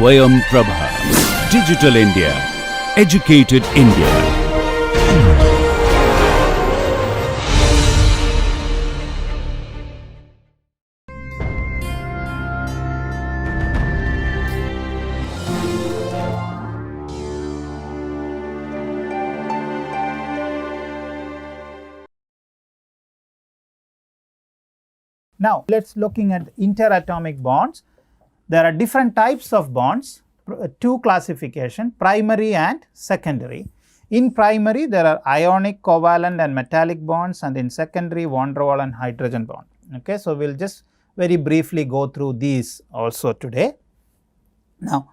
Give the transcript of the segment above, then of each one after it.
Swayam Prabha. Digital India. Educated India. Now, let us looking at interatomic bonds. There are different types of bonds, two classification, primary and secondary. In primary, there are ionic, covalent and metallic bonds, and in secondary, van der Waals and hydrogen bond. Okay, so, we will just very briefly go through these also today. Now,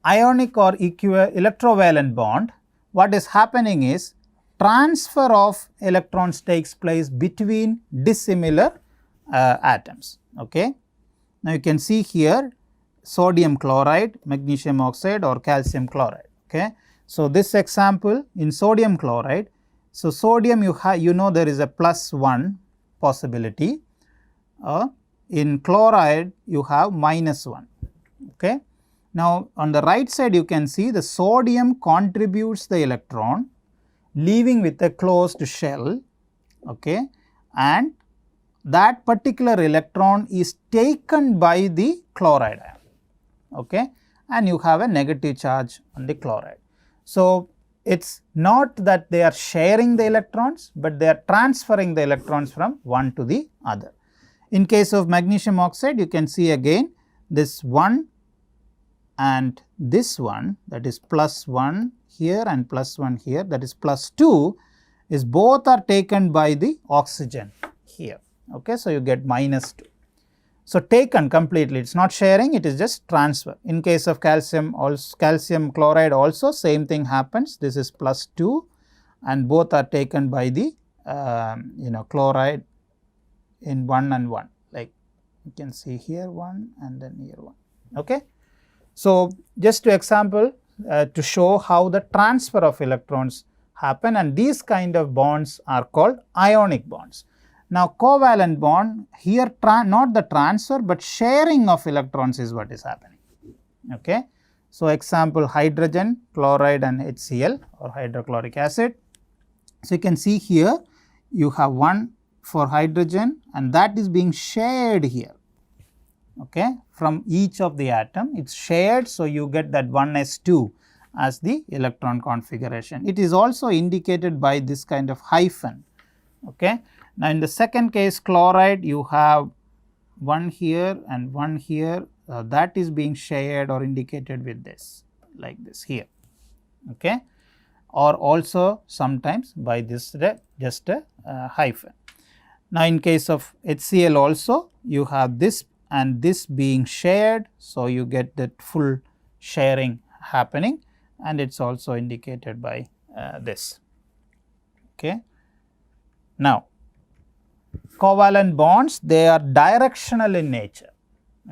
ionic or electrovalent bond, what is happening is transfer of electrons takes place between dissimilar atoms. Okay. Now, you can see here sodium chloride, magnesium oxide or calcium chloride. Okay. So, this example in sodium chloride, so sodium you know there is a +1 possibility, in chloride you have -1. Okay. Now, on the right side you can see the sodium contributes the electron leaving with a closed shell, okay, and that particular electron is taken by the chloride ion, okay, and you have a negative charge on the chloride. So, it is not that they are sharing the electrons, but they are transferring the electrons from one to the other. In case of magnesium oxide, you can see again this one and this one, that is +1 here and +1 here, that is +2, is both are taken by the oxygen here. Okay, so, you get -2. So, taken completely, it is not sharing, it is just transfer. In case of calcium, also calcium chloride also same thing happens, this is +2 and both are taken by the chloride in 1 and 1, like you can see here 1 and then here 1. Okay. So, just to example to show how the transfer of electrons happen, and these kind of bonds are called ionic bonds. Now, covalent bond here not the transfer, but sharing of electrons is what is happening. Okay. So, example hydrogen, chloride and HCl or hydrochloric acid. So, you can see here you have one for hydrogen and that is being shared here, okay, from each of the atom, it is shared. So, you get that 1s2 as the electron configuration. It is also indicated by this kind of hyphen. Okay. Now, in the second case chloride, you have one here and one here, that is being shared or indicated with this, like this here, okay, or also sometimes by this just a hyphen. Now, in case of HCl also, you have this and this being shared. So, you get that full sharing happening and it is also indicated by this. Okay. Now, covalent bonds, they are directional in nature.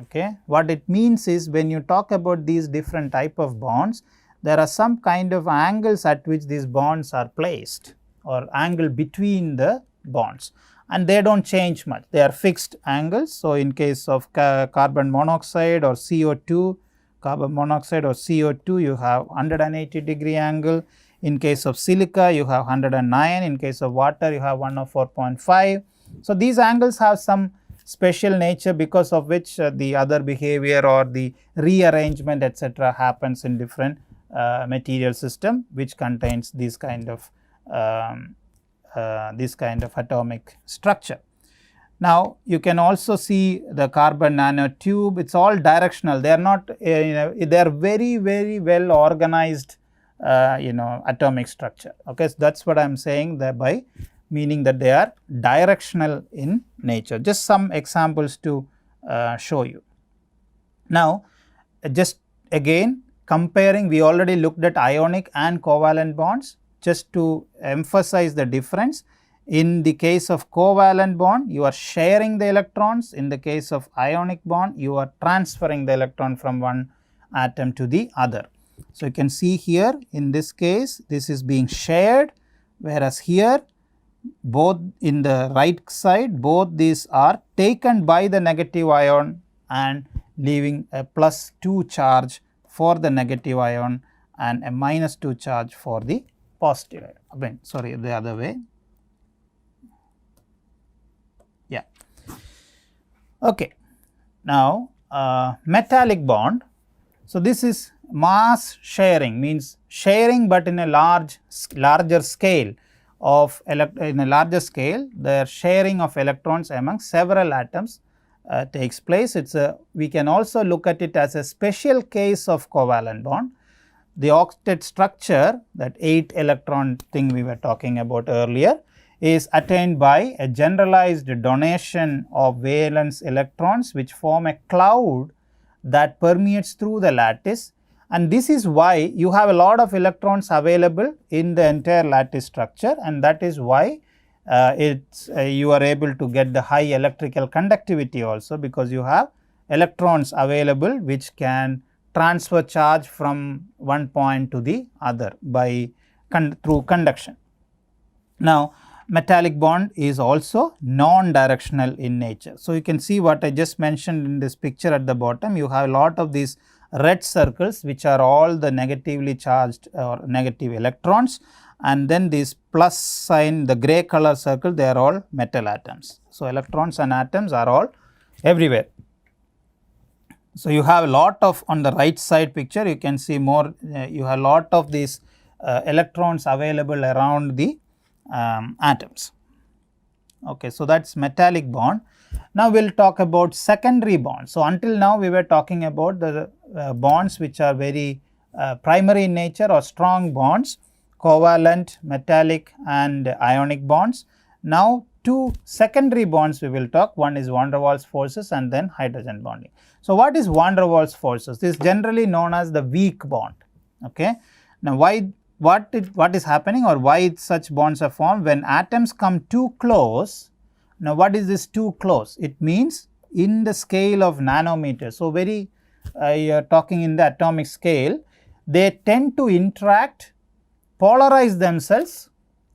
Okay. What it means is when you talk about these different type of bonds, there are some kind of angles at which these bonds are placed or angle between the bonds, and they do not change much, they are fixed angles. So, in case of carbon monoxide or CO2, carbon monoxide or CO2, you have 180-degree angle. In case of silica, you have 109, in case of water, you have 104.5. So, these angles have some special nature because of which the other behavior or the rearrangement etc. happens in different material system which contains this kind of atomic structure. Now, you can also see the carbon nanotube, it is all directional, they are not they are very well organized atomic structure. Okay. So, that is what I am saying thereby, meaning that they are directional in nature. Just some examples to show you. Now, just again comparing, we already looked at ionic and covalent bonds. Just to emphasize the difference, in the case of covalent bond, you are sharing the electrons. In the case of ionic bond, you are transferring the electron from one atom to the other. So, you can see here in this case, this is being shared, whereas here both in the right side, both these are taken by the negative ion and leaving a +2 charge for the negative ion and a -2 charge for the positive ion. I mean, sorry, the other way. Yeah. Okay. Now, metallic bond. So, this is mass sharing, means sharing, but in a larger scale of in a larger scale, the sharing of electrons among several atoms takes place. It's a, we can also look at it as a special case of covalent bond. The octet structure, that 8 electron thing we were talking about earlier, is attained by a generalized donation of valence electrons which form a cloud that permeates through the lattice, and this is why you have a lot of electrons available in the entire lattice structure, and that is why you are able to get the high electrical conductivity also, because you have electrons available which can transfer charge from one point to the other by through conduction. Now, metallic bond is also non-directional in nature. So, you can see what I just mentioned in this picture at the bottom. You have a lot of these red circles which are all the negatively charged or negative electrons, and then this plus sign, the gray color circle, they are all metal atoms. So, electrons and atoms are all everywhere. So, you have a lot of, on the right side picture you can see more, you have a lot of these electrons available around the atoms. Okay, so that is metallic bond. Now, we will talk about secondary bonds. So, until now we were talking about the bonds which are very primary in nature or strong bonds, covalent, metallic and ionic bonds. Now, two secondary bonds we will talk, one is van der Waals forces and then hydrogen bonding. So, what is van der Waals forces? This is generally known as the weak bond. Okay. Now, what is happening or why such bonds are formed? When atoms come too close. Now, what is this too close? It means in the scale of nanometers. So, very you are talking in the atomic scale, they tend to interact, polarize themselves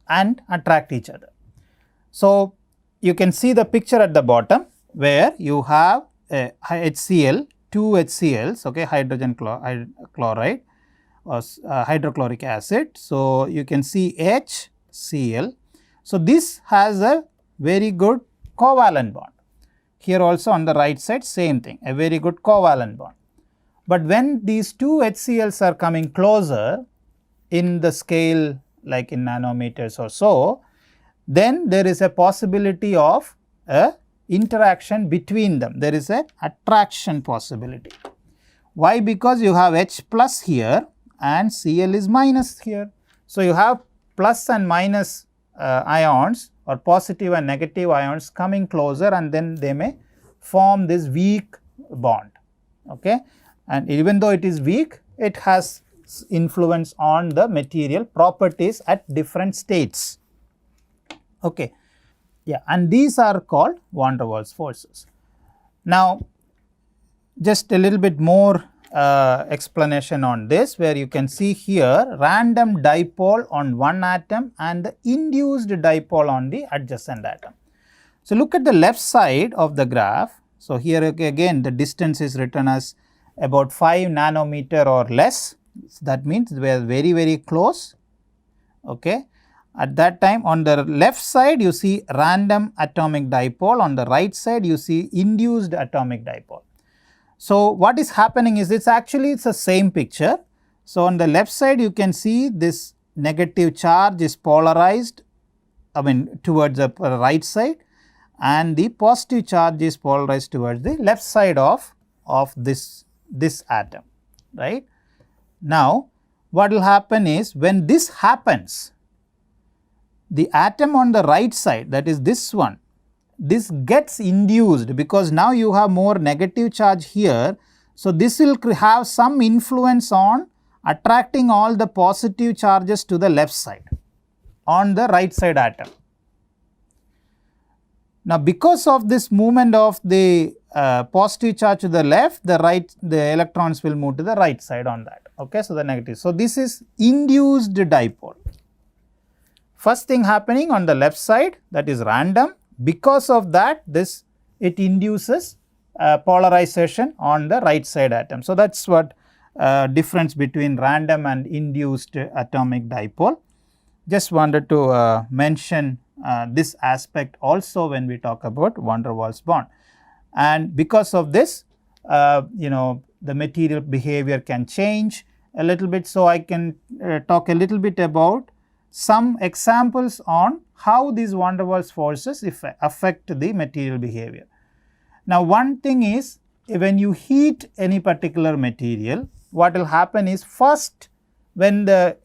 and attract each other. So, you can see the picture at the bottom where you have a HCl, two HCls, okay, hydrogen chloride or hydrochloric acid. So, you can see HCl. So, this has a very good covalent bond. Here also on the right side same thing, a very good covalent bond. But when these two HCls are coming closer in the scale like in nanometers or so, then there is a possibility of a interaction between them. There is a attraction possibility. Why? Because you have H plus here and Cl is minus here. So, you have plus and minus ions or positive and negative ions coming closer, and then they may form this weak bond. Okay. And even though it is weak, it has influence on the material properties at different states. Okay. Yeah, and these are called van der Waals forces. Now, just a little bit more explanation on this, where you can see here random dipole on one atom and the induced dipole on the adjacent atom. So, look at the left side of the graph. So, here again the distance is written as about 5 nanometer or less. That means we are very close. Okay. At that time, on the left side you see random atomic dipole, on the right side you see induced atomic dipole. So, what is happening is it's the same picture. So, on the left side you can see this negative charge is polarized, towards the right side, and the positive charge is polarized towards the left side of this atom, right. Now, what will happen is when this happens, the atom on the right side, that is this one, this gets induced because now you have more negative charge here. So, this will have some influence on attracting all the positive charges to the left side on the right side atom. Now, because of this movement of the positive charge to the left, the electrons will move to the right side on that. Okay, so the negative. So, this is induced dipole. First thing happening on the left side, that is random. Because of that, it induces polarization on the right side atom. So, that is what difference between random and induced atomic dipole. Just wanted to mention this aspect also when we talk about van der Waals bond. And because of this, the material behavior can change a little bit. So, I can talk a little bit about some examples on how these van der Waals forces affect the material behavior. Now, one thing is, when you heat any particular material, what will happen is, first when the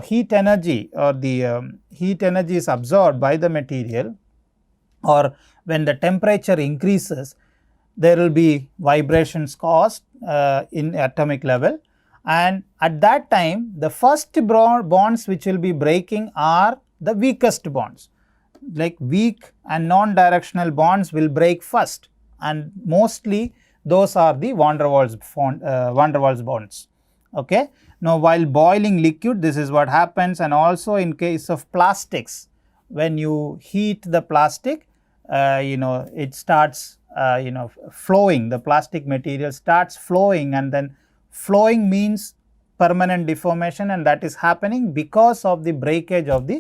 heat energy or the heat energy is absorbed by the material, or when the temperature increases, there will be vibrations caused in atomic level, and at that time the first bonds which will be breaking are the weakest bonds, like weak and non-directional bonds will break first, and mostly those are the van der Waals bonds. Okay. Now, while boiling liquid, this is what happens, and also in case of plastics, when you heat the plastic, it starts flowing, the plastic material starts flowing, and then flowing means permanent deformation, and that is happening because of the breakage of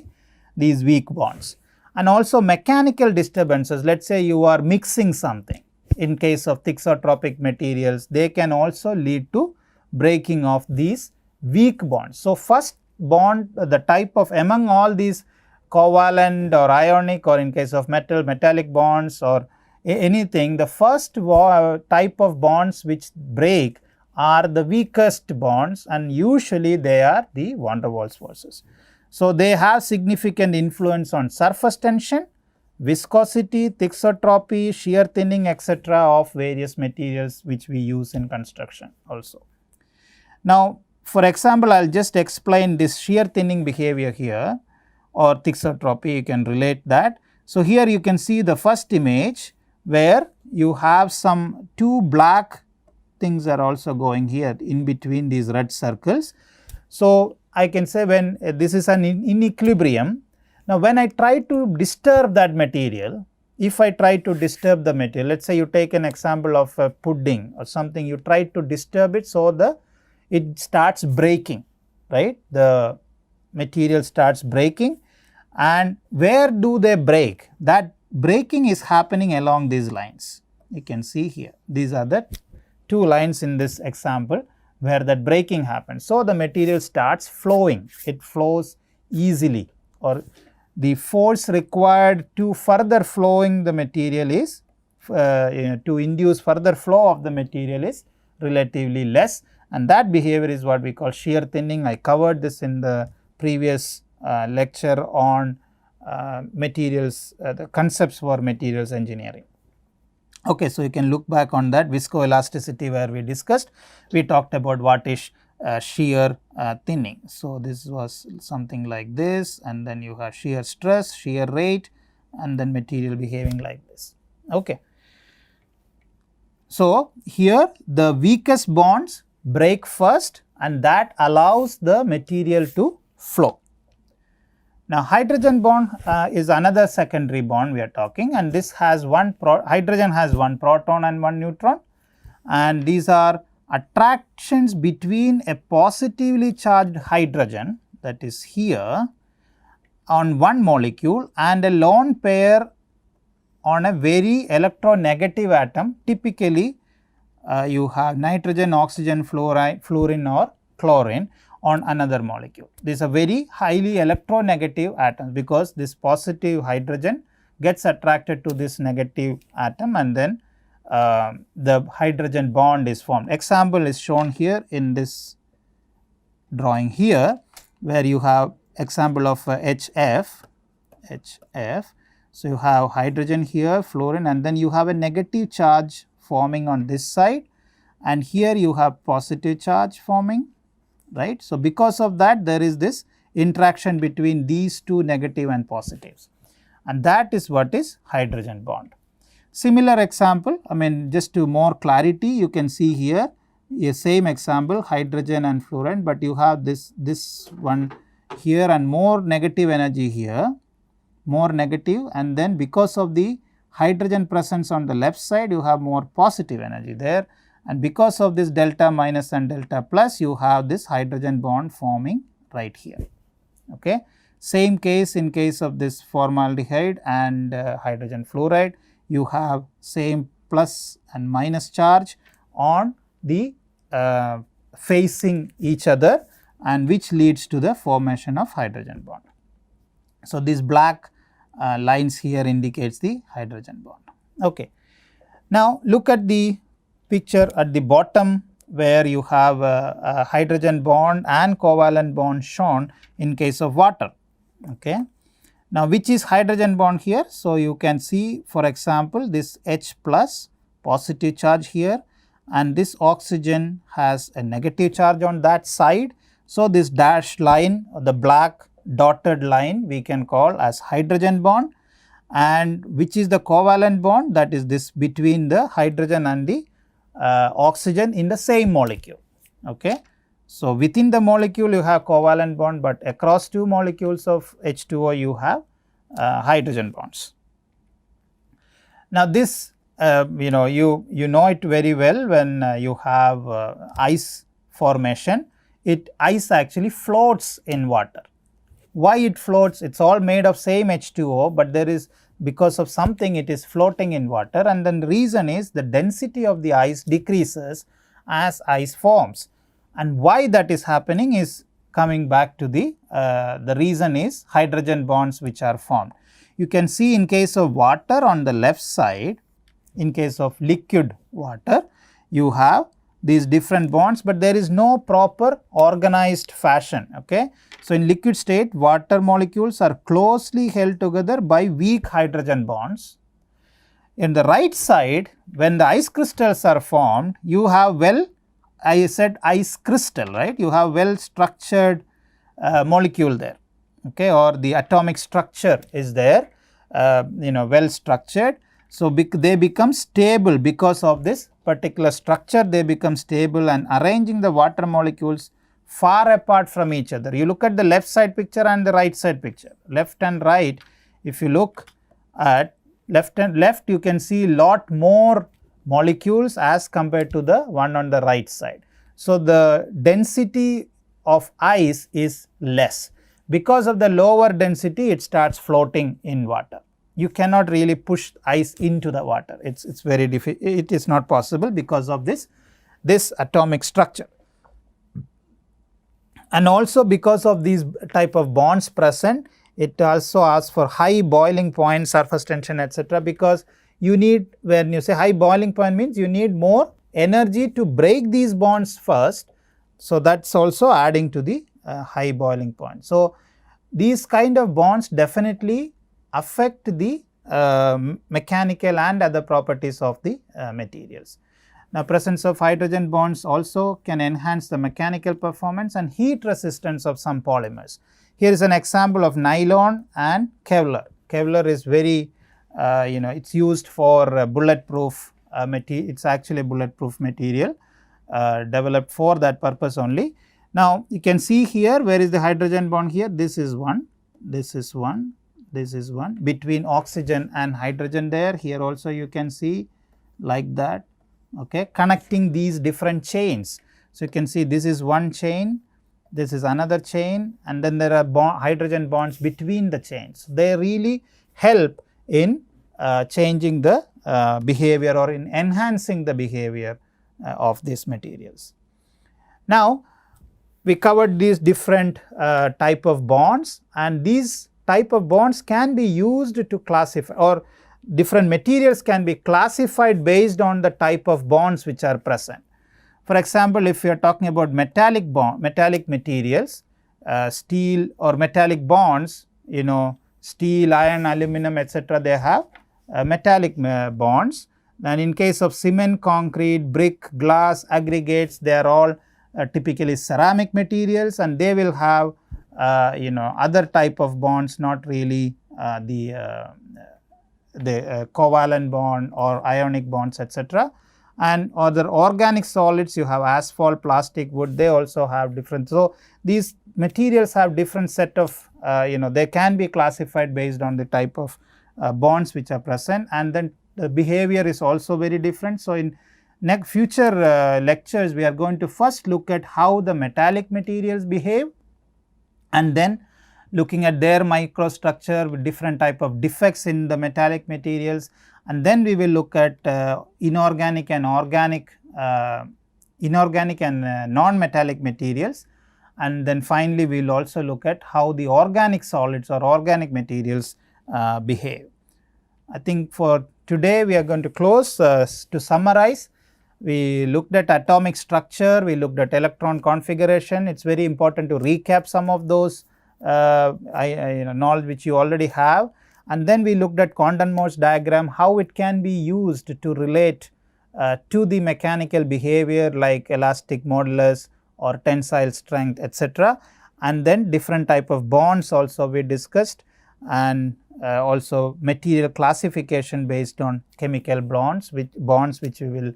these weak bonds. And also mechanical disturbances, let us say you are mixing something, in case of thixotropic materials, they can also lead to breaking of these weak bonds. So, first bond, the type of, among all these covalent or ionic, or in case of metallic bonds or anything, the first type of bonds which break are the weakest bonds, and usually they are the van der Waals forces. So, they have significant influence on surface tension, viscosity, thixotropy, shear thinning, etc. of various materials which we use in construction also. Now, for example, I will just explain this shear thinning behavior here, or thixotropy, you can relate that. So, here you can see the first image where you have some two black things are also going here in between these red circles. So, I can say when this is in equilibrium. Now, when I try to disturb that material, if I try to disturb the material, let us say you take an example of a pudding or something, you try to disturb it, so it starts breaking, right? The material starts breaking, and where do they break? That breaking is happening along these lines. You can see here, these are the two lines in this example where that breaking happens. So, the material starts flowing, it flows easily, or the force required to further flowing the material is to induce further flow of the material is relatively less, and that behavior is what we call shear thinning. I covered this in the previous lecture on materials, the concepts for materials engineering. Okay, so you can look back on that viscoelasticity where we discussed, we talked about what is shear thinning. So, this was something like this, and then you have shear stress, shear rate, and then material behaving like this. Okay. So, here the weakest bonds break first, and that allows the material to flow. Now, hydrogen bond is another secondary bond we are talking, and this has hydrogen has one proton and one neutron, and these are attractions between a positively charged hydrogen, that is here, on one molecule, and a lone pair on a very electronegative atom. Typically, you have nitrogen, oxygen, fluorine or chlorine on another molecule. These are very highly electronegative atoms, because this positive hydrogen gets attracted to this negative atom, and then the hydrogen bond is formed. Example is shown here in this drawing here, where you have example of HF. So, you have hydrogen here, fluorine, and then you have a negative charge forming on this side, and here you have positive charge forming, right. So, because of that, there is this interaction between these two negative and positives, and that is what is hydrogen bond. Similar example, I mean, just to more clarity, you can see here a same example, hydrogen and fluorine, but you have this one here and more negative energy here, more negative, and then because of the hydrogen presence on the left side, you have more positive energy there, and because of this delta minus and delta plus, you have this hydrogen bond forming right here. Okay. Same case in case of this formaldehyde and hydrogen fluoride, you have same plus and minus charge on the facing each other, and which leads to the formation of hydrogen bond. So, these black lines here indicates the hydrogen bond. Okay. Now, look at the picture at the bottom where you have a hydrogen bond and covalent bond shown in case of water. Okay. Now, which is hydrogen bond here? So, you can see for example, this H plus positive charge here, and this oxygen has a negative charge on that side. So, this dashed line, the black dotted line, we can call as hydrogen bond, and which is the covalent bond, that is this between the hydrogen and the oxygen in the same molecule. Okay. So, within the molecule you have covalent bond, but across two molecules of H2O you have hydrogen bonds. Now, this you know it very well when you have ice formation. Ice actually floats in water. Why it floats? It is all made of same H2O, but there is, because of something, it is floating in water, and then the reason is the density of the ice decreases as ice forms. And why that is happening is coming back to the reason is hydrogen bonds which are formed. You can see in case of water on the left side, in case of liquid water, you have these different bonds, but there is no proper organized fashion. Okay. So, in liquid state, water molecules are closely held together by weak hydrogen bonds. In the right side, when the ice crystals are formed, you have I said ice crystal, right? You have well structured molecule there, okay, or the atomic structure is there, well structured. So, they become stable because of this particular structure, they become stable, and arranging the water molecules far apart from each other. You look at the left side picture and the right side picture, left and right. If you look at left, you can see lot more molecules as compared to the one on the right side. So, the density of ice is less. Because of the lower density, it starts floating in water. You cannot really push ice into the water. It's very difficult. It is not possible because of this atomic structure. And also because of these type of bonds present, it also asks for high boiling point, surface tension, etc. because you need, when you say high boiling point, means you need more energy to break these bonds first. So, that is also adding to the high boiling point. So, these kind of bonds definitely affect the mechanical and other properties of the materials. Now, presence of hydrogen bonds also can enhance the mechanical performance and heat resistance of some polymers. Here is an example of nylon and Kevlar. Kevlar is very, it is used for bulletproof material. It is actually a bulletproof material developed for that purpose only. Now, you can see here, where is the hydrogen bond here? This is one, this is one, this is one, between oxygen and hydrogen there. Here also you can see like that. Okay, connecting these different chains. So, you can see this is one chain, this is another chain, and then there are hydrogen bonds between the chains. They really help in changing the behavior or in enhancing the behavior of these materials. Now, we covered these different type of bonds, and these type of bonds can be used to classify, or different materials can be classified based on the type of bonds which are present. For example, if you are talking about metallic materials, steel or metallic bonds, steel, iron, aluminum, etc., they have metallic bonds. And in case of cement, concrete, brick, glass, aggregates, they are all typically ceramic materials, and they will have other type of bonds, not really the covalent bond or ionic bonds, etc. And other organic solids, you have asphalt, plastic, wood, they also have different. So, these materials have different set of they can be classified based on the type of bonds which are present, and then the behavior is also very different. So, in Next future lectures we are going to first look at how the metallic materials behave, and then looking at their microstructure with different type of defects in the metallic materials, and then we will look at inorganic and organic non-metallic materials, and then finally we will also look at how the organic solids or organic materials behave. I think for today we are going to close. To summarize, we looked at atomic structure, we looked at electron configuration. It is very important to recap some of those knowledge which you already have, and then we looked at Condon-Morse diagram, how it can be used to relate to the mechanical behavior like elastic modulus or tensile strength, etc. And then different type of bonds also we discussed, and also material classification based on chemical bonds which we will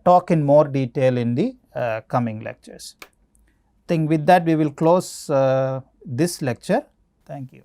talk in more detail in the coming lectures. I think with that we will close this lecture. Thank you.